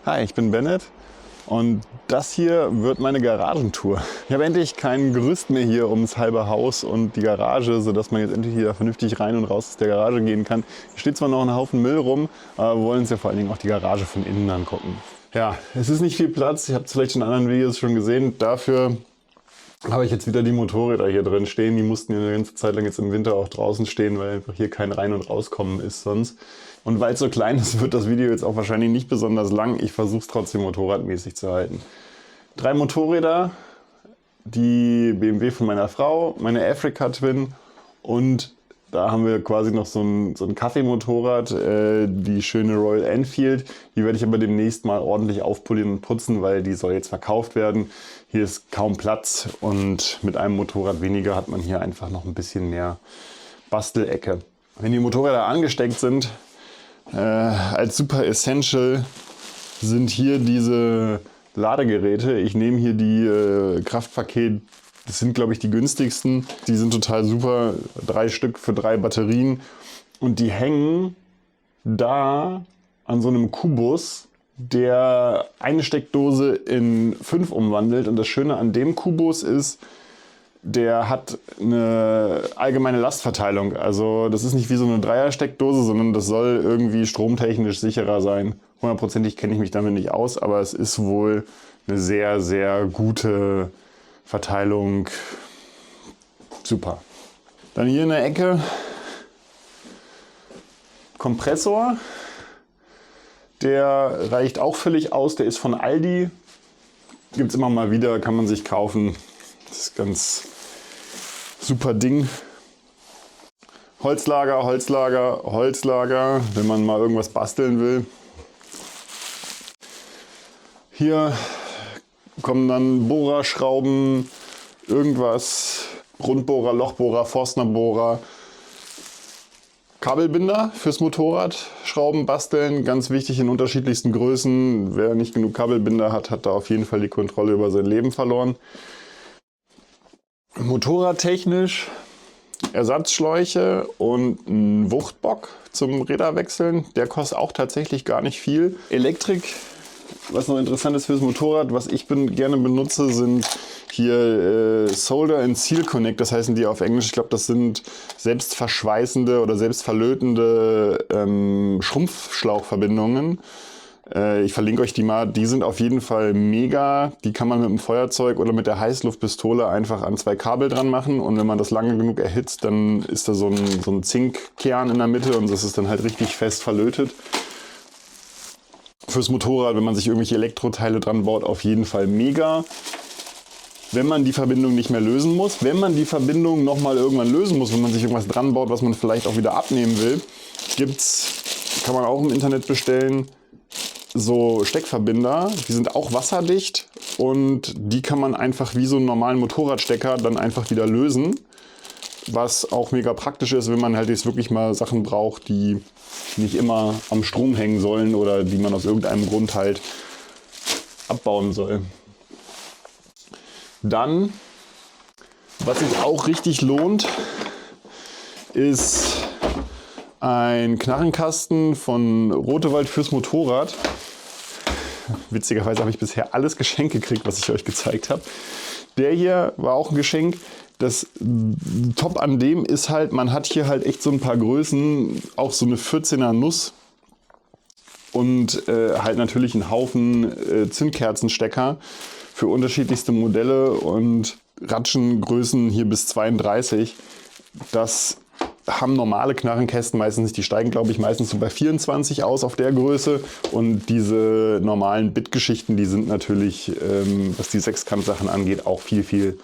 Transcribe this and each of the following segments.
Hi, ich bin Bennett und das hier wird meine Garagentour. Ich habe endlich kein Gerüst mehr hier ums halbe Haus und die Garage, sodass man jetzt endlich hier vernünftig rein und raus aus der Garage gehen kann. Hier steht zwar noch ein Haufen Müll rum, aber wir wollen uns ja vor allen Dingen auch die Garage von innen angucken. Ja, es ist nicht viel Platz, ihr habt es vielleicht in anderen Videos schon gesehen. Dafür habe ich jetzt wieder die Motorräder hier drin stehen. Die mussten ja eine ganze Zeit lang jetzt im Winter auch draußen stehen, weil einfach hier kein Rein- und Rauskommen ist sonst. Und weil es so klein ist, wird das Video jetzt auch wahrscheinlich nicht besonders lang. Ich versuche es trotzdem motorradmäßig zu halten. 3 Motorräder, die BMW von meiner Frau, meine Africa Twin und da haben wir quasi noch so ein Kaffeemotorrad, die schöne Royal Enfield. Die werde ich aber demnächst mal ordentlich aufpolieren und putzen, weil die soll jetzt verkauft werden. Hier ist kaum Platz und mit einem Motorrad weniger hat man hier einfach noch ein bisschen mehr Bastelecke. Wenn die Motorräder angesteckt sind, als super essential sind hier diese Ladegeräte. Ich nehme hier die Kraftpaket, das sind glaube ich die günstigsten. Die sind total super, 3 Stück für 3 Batterien und die hängen da an so einem Kubus, der eine Steckdose in 5 umwandelt. Und das Schöne an dem Kubus ist, der hat eine allgemeine Lastverteilung. Also das ist nicht wie so eine Dreier-Steckdose, sondern das soll irgendwie stromtechnisch sicherer sein. 100%ig kenne ich mich damit nicht aus, aber es ist wohl eine sehr, sehr gute Verteilung. Super. Dann hier in der Ecke Kompressor. Der reicht auch völlig aus. Der ist von Aldi. Gibt es immer mal wieder, kann man sich kaufen. Das ist ganz super Ding. Holzlager, Holzlager, Holzlager, wenn man mal irgendwas basteln will. Hier kommen dann Bohrerschrauben, irgendwas, Rundbohrer, Lochbohrer, Forstnerbohrer, Kabelbinder fürs Motorrad, Schrauben basteln, ganz wichtig in unterschiedlichsten Größen. Wer nicht genug Kabelbinder hat, hat da auf jeden Fall die Kontrolle über sein Leben verloren. Motorradtechnisch Ersatzschläuche und ein Wuchtbock zum Räderwechseln. Der kostet auch tatsächlich gar nicht viel. Elektrik, was noch interessant ist fürs Motorrad, was ich gerne benutze, sind hier Solder and Seal Connect, das heißen die auf Englisch. Ich glaube, das sind selbstverschweißende oder selbstverlötende Schrumpfschlauchverbindungen. Ich verlinke euch die mal. Die sind auf jeden Fall mega. Die kann man mit dem Feuerzeug oder mit der Heißluftpistole einfach an 2 Kabel dran machen. Und wenn man das lange genug erhitzt, dann ist da so ein Zinkkern in der Mitte und das ist dann halt richtig fest verlötet. Fürs Motorrad, wenn man sich irgendwelche Elektroteile dran baut, auf jeden Fall mega. Wenn man die Verbindung nicht mehr lösen muss, wenn man die Verbindung nochmal irgendwann lösen muss, wenn man sich irgendwas dran baut, was man vielleicht auch wieder abnehmen will, kann man auch im Internet bestellen, so Steckverbinder, die sind auch wasserdicht und die kann man einfach wie so einen normalen Motorradstecker dann einfach wieder lösen. Was auch mega praktisch ist, wenn man halt jetzt wirklich mal Sachen braucht, die nicht immer am Strom hängen sollen oder die man aus irgendeinem Grund halt abbauen soll. Dann, was sich auch richtig lohnt, ist ein Knarrenkasten von Rotewald fürs Motorrad. Witzigerweise habe ich bisher alles Geschenk gekriegt, was ich euch gezeigt habe. Der hier war auch ein Geschenk. Das Top an dem ist halt, man hat hier halt echt so ein paar Größen, auch so eine 14er Nuss und halt natürlich einen Haufen Zündkerzenstecker für unterschiedlichste Modelle und Ratschengrößen hier bis 32. Das haben normale Knarrenkästen meistens nicht. Die steigen, glaube ich, meistens so bei 24 aus auf der Größe. Und diese normalen Bitgeschichten, die sind natürlich, was die Sechskantsachen angeht, auch viel, viel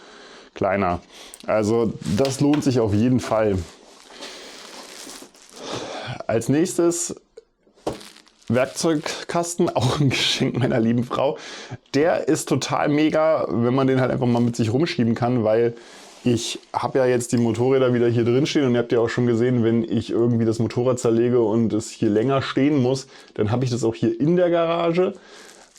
kleiner. Also das lohnt sich auf jeden Fall. Als nächstes Werkzeugkasten, auch ein Geschenk meiner lieben Frau. Der ist total mega, wenn man den halt einfach mal mit sich rumschieben kann, weil ich habe ja jetzt die Motorräder wieder hier drin stehen und ihr habt ja auch schon gesehen, wenn ich irgendwie das Motorrad zerlege und es hier länger stehen muss, dann habe ich das auch hier in der Garage.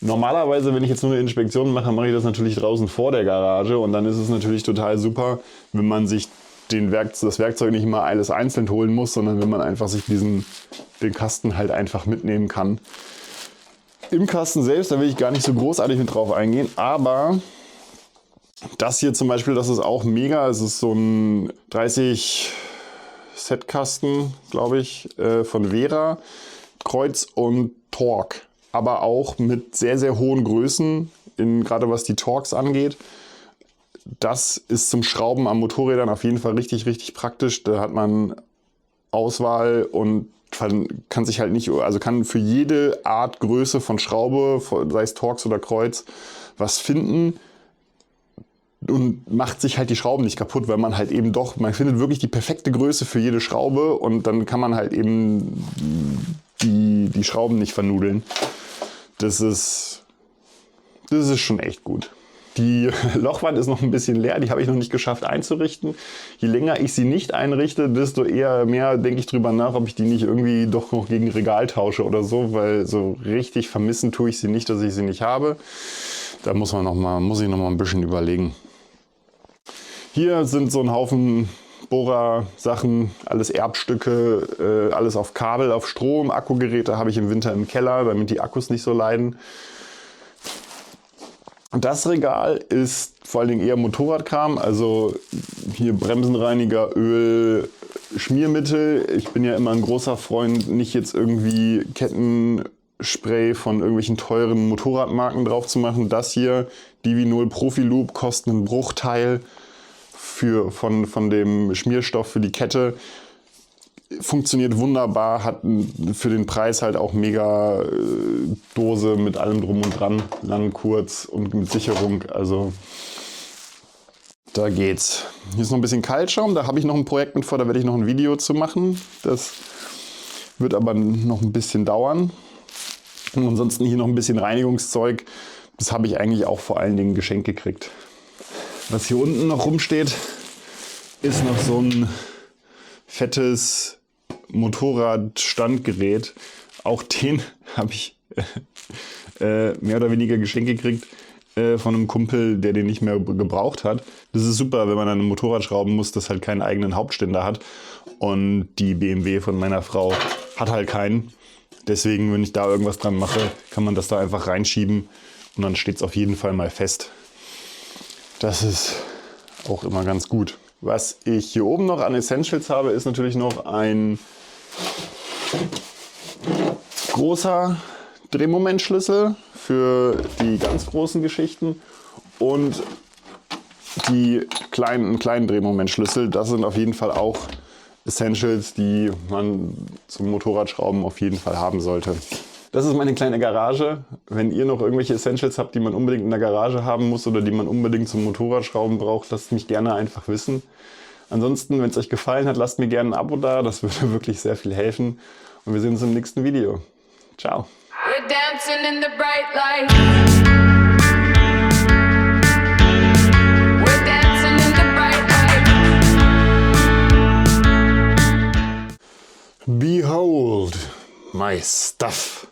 Normalerweise, wenn ich jetzt nur eine Inspektion mache, mache ich das natürlich draußen vor der Garage und dann ist es natürlich total super, wenn man sich das Werkzeug nicht immer alles einzeln holen muss, sondern wenn man einfach sich den Kasten halt einfach mitnehmen kann. Im Kasten selbst, da will ich gar nicht so großartig mit drauf eingehen, aber das hier zum Beispiel, das ist auch mega. Es ist so ein 30 Setkasten, glaube ich, von Vera, Kreuz und Torque. Aber auch mit sehr, sehr hohen Größen, gerade was die Torques angeht. Das ist zum Schrauben am Motorrädern auf jeden Fall richtig, richtig praktisch. Da hat man Auswahl und kann sich halt nicht, also kann für jede Art Größe von Schraube, sei es Torx oder Kreuz, was finden und macht sich halt die Schrauben nicht kaputt, weil man halt eben doch, man findet wirklich die perfekte Größe für jede Schraube und dann kann man halt eben die Schrauben nicht vernudeln. Das ist schon echt gut. Die Lochwand ist noch ein bisschen leer, die habe ich noch nicht geschafft einzurichten. Je länger ich sie nicht einrichte, desto eher mehr denke ich drüber nach, ob ich die nicht irgendwie doch noch gegen Regal tausche oder so, weil so richtig vermissen tue ich sie nicht, dass ich sie nicht habe. Da muss ich noch mal ein bisschen überlegen. Hier sind so ein Haufen Bohrer-Sachen, alles Erbstücke, alles auf Kabel, auf Strom. Akkugeräte habe ich im Winter im Keller, damit die Akkus nicht so leiden. Das Regal ist vor allen Dingen eher Motorradkram, also hier Bremsenreiniger, Öl, Schmiermittel. Ich bin ja immer ein großer Freund, nicht jetzt irgendwie Kettenspray von irgendwelchen teuren Motorradmarken drauf zu machen. Das hier, Divinol Profi Lube, kostet einen Bruchteil von dem Schmierstoff für die Kette. Funktioniert wunderbar, hat für den Preis halt auch mega Dose mit allem drum und dran, lang, kurz und mit Sicherung, also da geht's. Hier ist noch ein bisschen Kaltschaum, da habe ich noch ein Projekt mit vor, da werde ich noch ein Video zu machen, das wird aber noch ein bisschen dauern. Und ansonsten hier noch ein bisschen Reinigungszeug, das habe ich eigentlich auch vor allen Dingen geschenkt gekriegt. Was hier unten noch rumsteht, ist noch so ein fettes Motorradstandgerät. Auch den habe ich mehr oder weniger geschenkt gekriegt von einem Kumpel, der den nicht mehr gebraucht hat. Das ist super, wenn man an einem Motorrad schrauben muss, das halt keinen eigenen Hauptständer hat. Und die BMW von meiner Frau hat halt keinen. Deswegen, wenn ich da irgendwas dran mache, kann man das da einfach reinschieben und dann steht es auf jeden Fall mal fest. Das ist auch immer ganz gut. Was ich hier oben noch an Essentials habe, ist natürlich noch ein großer Drehmomentschlüssel für die ganz großen Geschichten und einen kleinen Drehmomentschlüssel. Das sind auf jeden Fall auch Essentials, die man zum Motorradschrauben auf jeden Fall haben sollte. Das ist meine kleine Garage. Wenn ihr noch irgendwelche Essentials habt, die man unbedingt in der Garage haben muss oder die man unbedingt zum Motorradschrauben braucht, lasst mich gerne einfach wissen. Ansonsten, wenn es euch gefallen hat, lasst mir gerne ein Abo da. Das würde wirklich sehr viel helfen. Und wir sehen uns im nächsten Video. Ciao. We're dancing in the bright light. We're dancing in the bright light. Behold my stuff.